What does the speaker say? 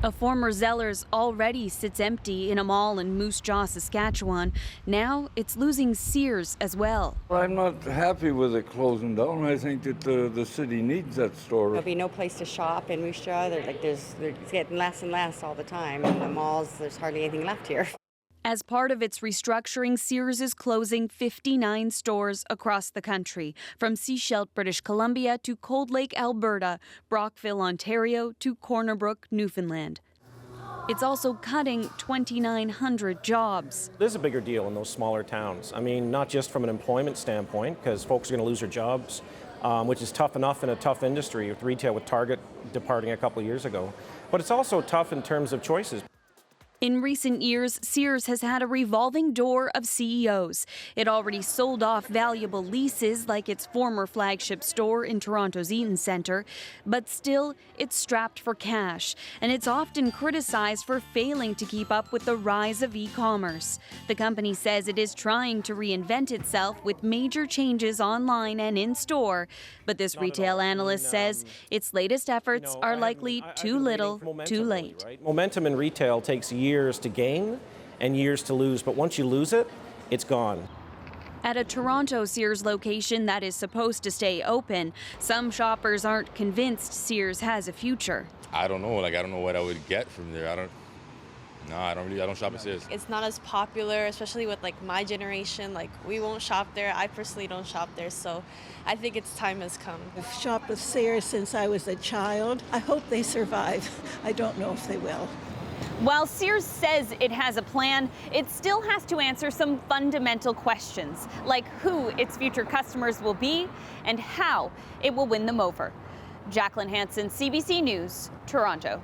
A former Zellers already sits empty in a mall in Moose Jaw, Saskatchewan. Now it's losing Sears as well. I'm not happy with it closing down. I think that the city needs that store. There'll be no place to shop in Moose Jaw. It's getting less and less all the time. In the malls, there's hardly anything left here. As part of its restructuring, Sears is closing 59 stores across the country, from Seashelt, British Columbia to Cold Lake, Alberta, Brockville, Ontario to Corner Brook, Newfoundland. It's also cutting 2,900 jobs. There's a bigger deal in those smaller towns. I mean, not just from an employment standpoint, because folks are going to lose their jobs, which is tough enough in a tough industry with retail, with Target departing a couple of years ago. But it's also tough in terms of choices. In recent years, Sears has had a revolving door of CEOs. It already sold off valuable leases like its former flagship store in Toronto's Eaton Centre, but still, it's strapped for cash, and it's often criticized for failing to keep up with the rise of e-commerce. The company says it is trying to reinvent itself with major changes online and in-store, but this retail analyst says its latest efforts are likely too little, too late. Momentum in retail takes years to gain and years to lose, but once you lose it, it's gone. At a Toronto Sears location that is supposed to stay open, some shoppers aren't convinced Sears has a future. I don't know. I don't know what I would get from there. I don't shop at Sears. It's not as popular, especially with my generation. We won't shop there. I personally don't shop there, so I think its time has come. I've shopped with Sears since I was a child. I hope they survive. I don't know if they will. While Sears says it has a plan, it still has to answer some fundamental questions, like who its future customers will be and how it will win them over. Jacqueline Hansen, CBC News, Toronto.